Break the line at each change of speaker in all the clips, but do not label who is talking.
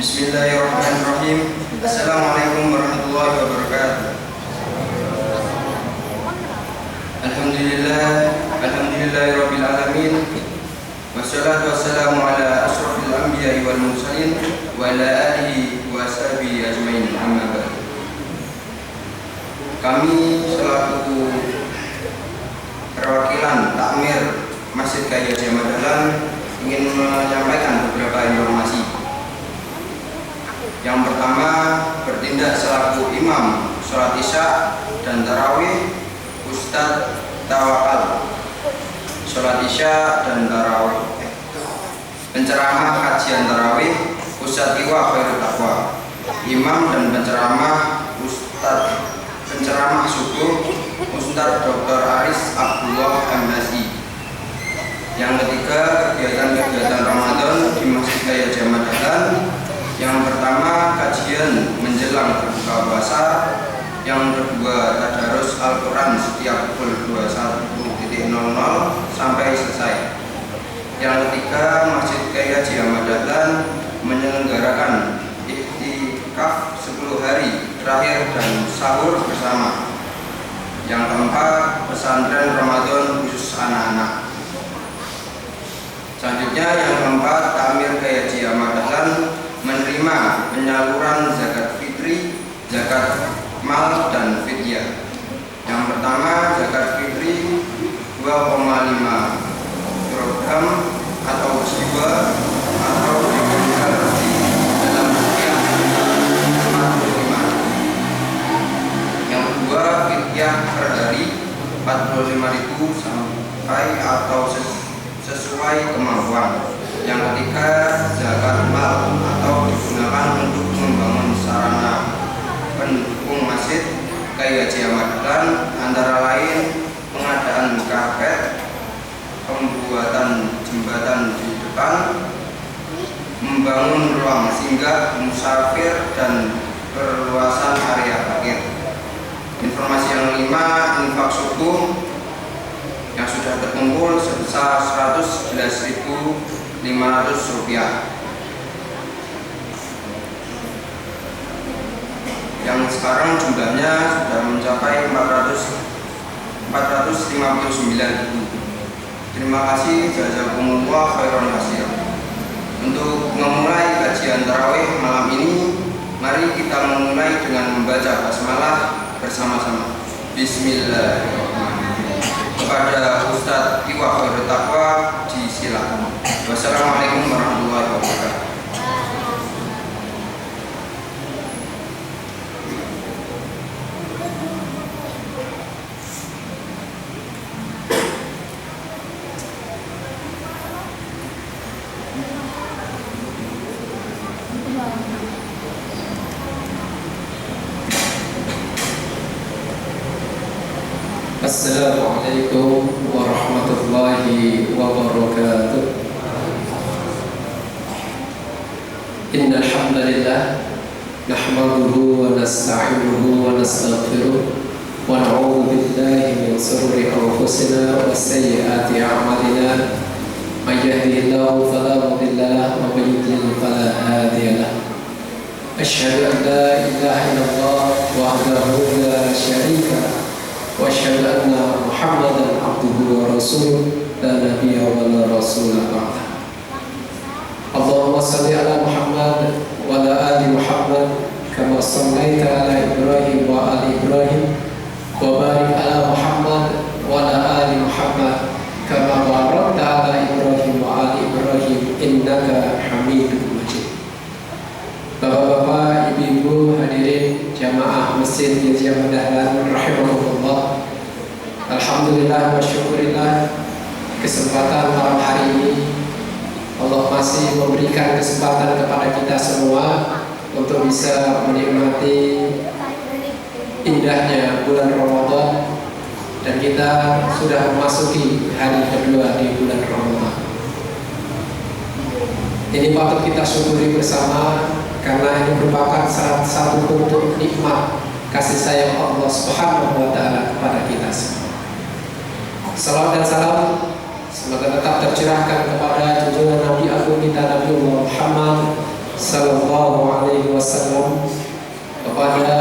Bismillahirrahmanirrahim. Assalamualaikum warahmatullahi wabarakatuh. Alhamdulillahirabbil alamin. Wassalatu wassalamu ala asyrofil anbiya'i wal mursalin wa ala alihi wa sahbihi ajmain, amma ba'd. Kami selaku perwakilan takmir Masjid Kyai Haji Ahmad Dahlan ingin menyampaikan beberapa informasi. Yang pertama, bertindak selaku imam sholat isya dan tarawih Ustadz Tawakal. Sholat isya dan tarawih. Penceramah kajian tarawih Ustadz Iwa Khairul Taqwa. Imam dan penceramah penceramah subuh Ustadz Dr. Aris Abdullah MSI. Yang ketiga, kegiatan-kegiatan Ramadan di Masjid Kyai Haji Ahmad Dahlan. Yang pertama, kajian menjelang berbuka puasa. Yang kedua, tadarus Al-Quran setiap pukul 21.00 sampai selesai. Yang ketiga, Masjid Kyai Haji Ahmad Dahlan menyelenggarakan iktikaf 10 hari terakhir dan sahur bersama. Yang keempat, pesantren Ramadan khusus anak-anak. Selanjutnya, yang keempat, takmir Kyai Haji Ahmad Dahlan menerima penyaluran zakat fitri, zakat mal, dan fidyah. Yang pertama, zakat fitri 2,5 kg atau jiwa atau diberikan dalam rupiah 45. Yang kedua, fidyah per hari 45.000 sampai atau sesuai kemampuan. Yang ketiga, zakat mal atau digunakan untuk membangun sarana pendukung Masjid Kyai Haji Ahmad Dahlan, antara lain pengadaan karpet, pembuatan jembatan di depan, membangun ruang singgah musafir, dan perluasan area parkir. Informasi yang kelima, infak subuh yang sudah terkumpul sebesar Rp111.500. Yang sekarang jumlahnya sudah mencapai 459.000. Terima kasih, jazakumullah khairan katsir. Untuk memulai kajian tarawih malam ini, mari kita memulai dengan membaca basmalah bersama-sama. Bismillahirrahmanirrahim. Kepada Ustadz Iwa Khairul Taqwa disilakan. Wassalamualaikum warahmatullahi wabarakatuh.
Assalamualaikum warahmatullahi wabarakatuh. Innal hamdalillah nahmaduhu wa nasta'inuhu wa nastaghfiruh wa na'udzu billahi min shururi anfusina wa sayyiati a'malina. May yahdihillahu fala mudilla lahu wa may yudlil fala hadiya lahu. Asyhadu an la ilaha illallah wahdahu la syarika lahu wa asyhadu anna Muhammadan abduhu wa rasuluh la nabiyya wa la rasula ba'da. Allahumma shalli ala Muhammad wa ala ali Muhammad kama shallaita ala Ibrahim wa ali Ibrahim wa barik ala Muhammad wa ala ali Muhammad kama barakta ala Ibrahim wa ali Ibrahim innaka Hamidum Majid. Bapak-bapak, ibu-ibu, hadirin jamaah Masjid Kyai Haji Ahmad Dahlan rahimahullah. Alhamdulillah wa syukurillah, kesempatan malam hari ini Allah masih memberikan kesempatan kepada kita semua untuk bisa menikmati indahnya bulan Ramadan, dan kita sudah memasuki hari kedua di bulan Ramadan. Ini patut kita syukuri bersama, karena ini merupakan salah satu bentuk nikmat kasih sayang Allah Subhanahu wa Ta'ala kepada kita semua. Salawat dan salam semoga tetap tercurahkan kepada junjungan Nabi Agung kita, Nabi Muhammad Sallallahu Alaihi Wasallam, kepada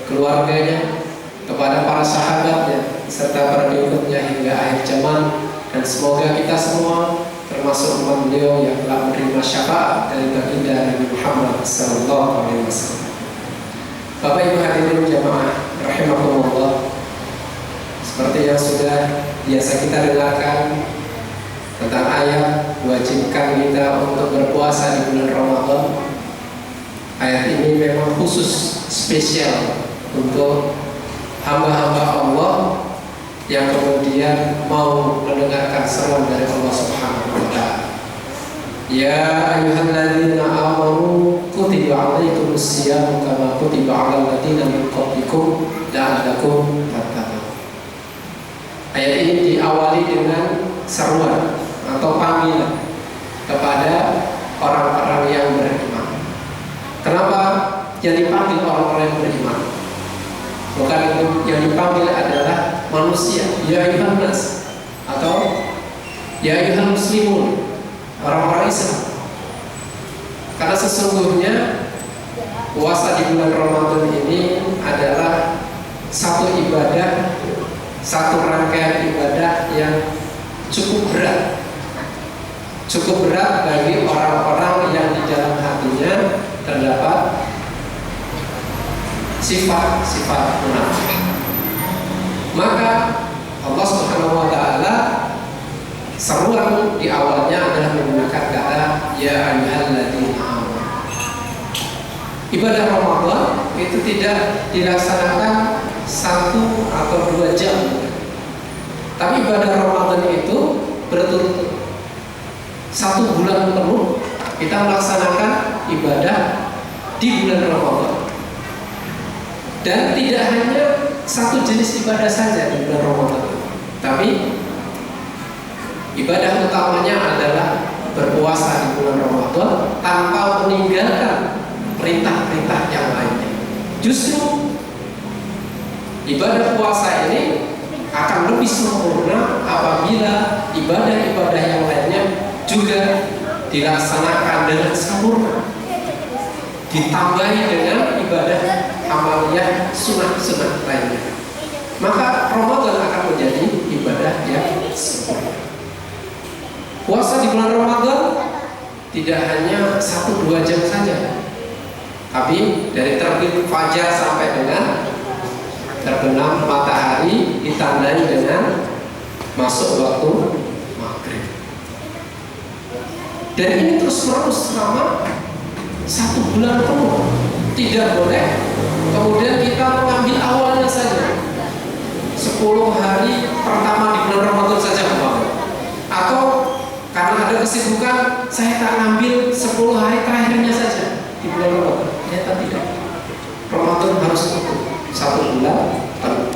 keluarganya, kepada para sahabatnya, serta para pengikutnya hingga akhir zaman. Dan semoga kita semua termasuk umat beliau yang telah menerima syafaat dari baginda Nabi Muhammad Sallallahu Alaihi Wasallam. Bapak Ibu hadirin jamaah rahimakumullah, seperti yang sudah biasa kita dengarkan tentang ayat wajibkan kita untuk berpuasa di bulan Ramadan. Ayat ini memang khusus spesial untuk hamba-hamba Allah yang kemudian mau mendengarkan seruan dari Allah Subhanahu wa Ta'ala. Ya ayyuhalladzina amanu kutiba alaikumus siyam kama kutiba alal ladzina min qablikum la'allakum tattaqun. Ayat ini diawali dengan seruan atau panggilan kepada orang-orang yang beriman. Kenapa yang dipanggil orang-orang yang beriman? Bukan itu, yang dipanggil adalah manusia, ya ayyuhan nas, atau ya ayyuhan muslimun, orang-orang Islam. Karena sesungguhnya puasa di bulan Ramadan ini adalah satu ibadah, satu rangkaian ibadah yang cukup berat. Cukup berat bagi orang-orang yang di dalam hatinya terdapat sifat-sifat munafik. Maka Allah Subhanahu wa Ta'ala seruan di awalnya adalah menggunakan kata ya ayyuhalladzina amanu. Ibadah Ramadan itu tidak dilaksanakan 1 atau 2 jam, tapi ibadah Ramadan itu berturut-turut 1 bulan penuh kita melaksanakan ibadah di bulan Ramadan. Dan tidak hanya 1 jenis ibadah saja di bulan Ramadan, tapi ibadah utamanya adalah berpuasa di bulan Ramadan tanpa meninggalkan perintah-perintah yang lainnya. Justru ibadah puasa ini akan lebih sempurna apabila ibadah-ibadah yang lainnya juga dilaksanakan dengan sempurna, ditambahi dengan ibadah amaliyah sunah-sunah lainnya. Maka Ramadan akan menjadi ibadah yang sempurna. Puasa di bulan Ramadan tidak hanya 1-2 jam saja, tapi dari terbit fajar sampai dengan terbenam matahari ditandai dengan masuk waktu maghrib. Dan ini terus menerus selama 1 bulan penuh. Tidak boleh kemudian kita mengambil awalnya saja, 10 hari pertama di bulan Ramadan saja, atau karena ada kesibukan saya tak ngambil 10 hari terakhirnya saja di bulan Ramadan. Ternyata tidak. Ramadan harus utuh 1 bulan penuh.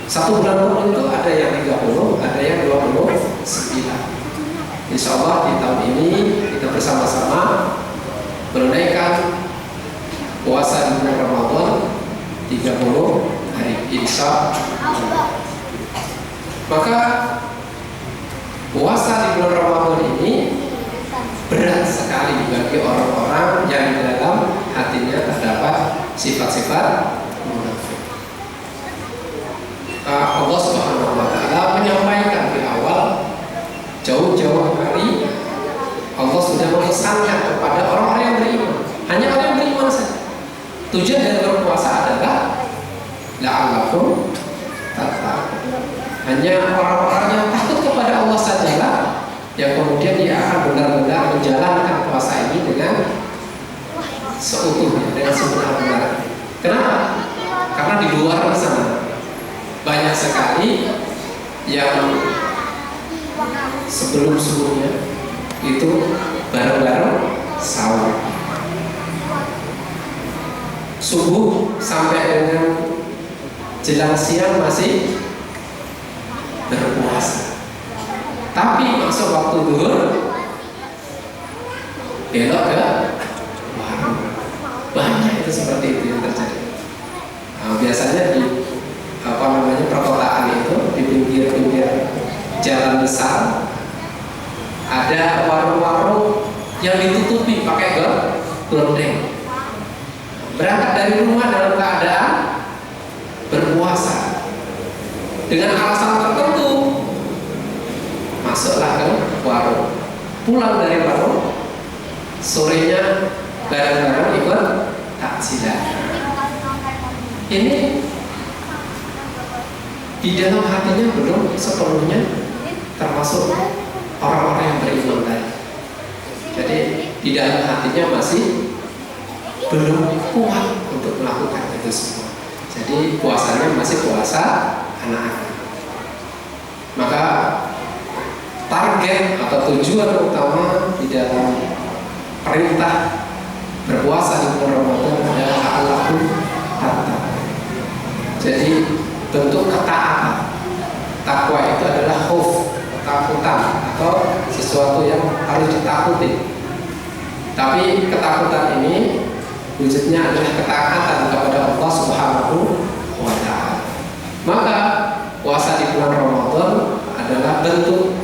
1 bulan penuh itu ada yang 30, ada yang 29. Insya Allah di tahun ini kita bersama-sama menunaikan puasa di bulan Ramadan 30 hari, insya Allah. Maka puasa di bulan Ramadan ini berat sekali bagi orang-orang yang di dalam hatinya terdapat sifat-sifat munafik. Allah Subhanahu wa Ta'ala menyampaikan di awal, jauh-jauh hari Allah sudah memesankan kepada orang-orang yang beriman. Hanya orang yang beriman saja. Tujuan dari berpuasa adalah la'allakum tattaqun. Hanya orang-orang yang takut kepada Allah sajalah yang kemudian dia akan benar-benar menjalankan puasa ini dengan seutuhnya, dengan sebenar-benarnya. Kenapa? Karena di luar sana banyak sekali yang sebelum-sebelumnya itu bareng-bareng sahur, subuh sampai dengan jelang siang masih berpuasa. Tapi masuk waktu zuhur belok ke warung. Banyak itu seperti itu yang terjadi. Nah, biasanya di perkotaan itu di pinggir-pinggir jalan besar ada warung-warung yang ditutupi pakai gordeng. Berangkat dari rumah dalam keadaan berpuasa dengan alasan tertentu, masuklah ke warung, pulang dari warung, sorenya bareng-bareng ikut takjilan. Ini di dalam hatinya belum sepenuhnya termasuk orang-orang yang beriman tadi. Jadi di dalam hatinya masih belum kuat untuk melakukan itu semua. Jadi puasanya masih puasa anak-anak. Maka target atau tujuan utama di dalam perintah berpuasa di bulan Ramadan adalah akhlakul takwa. Jadi bentuk ketaatan. Takwa itu adalah khauf, ketakutan atau sesuatu yang harus ditakuti. Tapi ketakutan ini wujudnya adalah ketaatan kepada Allah Subhanahu wa Ta'ala. Maka puasa di bulan Ramadan adalah bentuk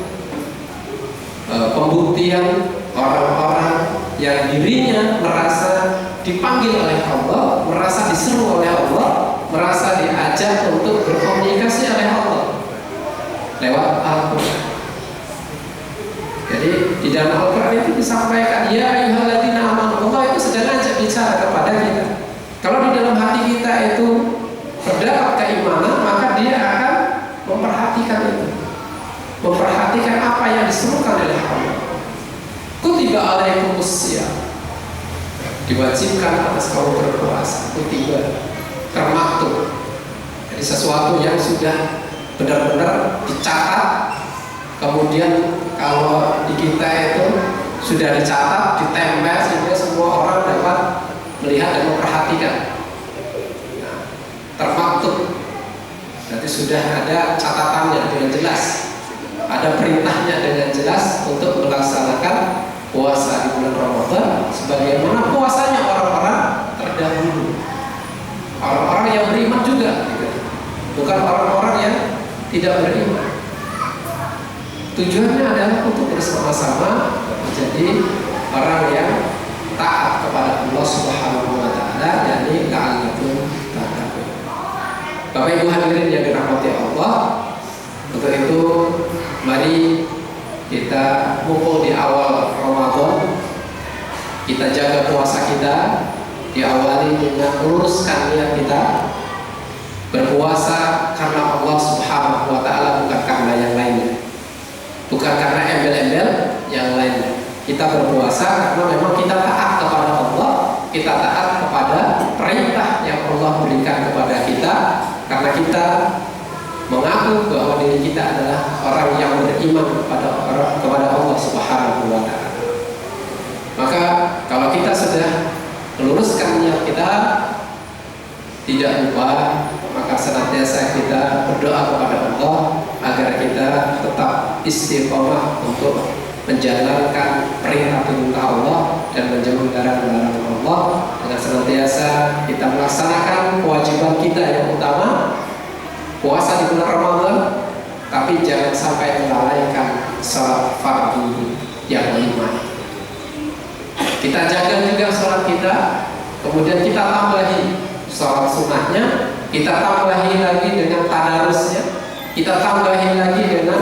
pembuktian orang-orang yang dirinya merasa dipanggil oleh Allah, merasa diseru oleh Allah, merasa diajak untuk berkomunikasi oleh Allah lewat Al-Quran. Jadi di dalam Al-Quran itu disampaikan, ya ayyuhalladzina amanu, Allah itu sedang ajak bicara kepada kita. Kalau di dalam hati kita itu terdapat keimanan, maka dia akan memperhatikan itu, memperhatikan apa yang diserukan oleh Allah. Kutiba alaikumus syiyam, diwajibkan atas kamu berpuasa. Kutiba, termaktub. Jadi sesuatu yang sudah benar-benar dicatat. Kemudian kalau di kita itu sudah dicatat, ditempel sehingga semua orang dapat melihat dan memperhatikan. Nah, termaktub, berarti sudah ada catatannya dengan jelas, ada perintahnya dengan jelas untuk melaksanakan puasa di bulan Ramadan sebagaimana puasanya orang-orang terdahulu, orang-orang yang beriman juga, gitu. Bukan orang-orang yang tidak beriman. Tujuannya adalah untuk bersama-sama menjadi orang yang taat kepada Allah Subhanahu wa Ta'ala, yakni la'allakum tattaqun. Bapak Ibu hadirin yang dirahmati Allah, untuk itu mari kita mumpung di awal Ramadan, kita jaga puasa kita, diawali dengan meluruskan niat kita berpuasa karena Allah Subhanahu wa Ta'ala, bukan karena yang lainnya, bukan karena embel-embel yang lainnya. Kita berpuasa karena memang kita taat kepada Allah, kita taat kepada perintah yang Allah berikan kepada kita, karena kita mengaku bahwa diri kita adalah orang yang beriman kepada Allah Subhanahu wa Ta'ala. Maka kalau kita sudah meluruskan niat kita, tidak lupa maka senantiasa kita berdoa kepada Allah agar kita tetap istiqomah untuk menjalankan perintah-perintah Allah dan menjauhi larangan-larangan Allah, dengan senantiasa kita melaksanakan kewajiban kita yang utama, puasa di bulan Ramadan, tapi jangan sampai melalaikan salat fardu yang 5. Kita jaga juga salat kita, kemudian kita tambahi salat sunnahnya, kita tambahi lagi dengan tadarusnya, kita tambahi lagi dengan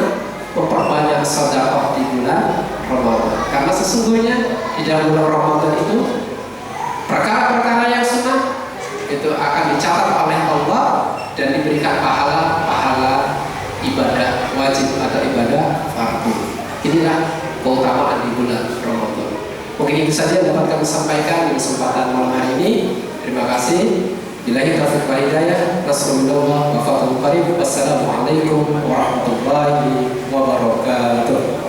memperbanyak sedekah di bulan Ramadan. Karena sesungguhnya di dalam bulan Ramadan itu perkara-perkara yang sunnah itu akan dicatat oleh Allah dan diberikan pahala ibadah wajib atau ibadah fardu. Inilah keutamaan di bulan Ramadan. Mungkin itu saja yang dapat kami sampaikan di kesempatan malam hari ini. Terima kasih. Billahi taufiq wal hidayah. Rasulullah wa fatul qarib. Wassalamualaikum warahmatullahi wabarakatuh.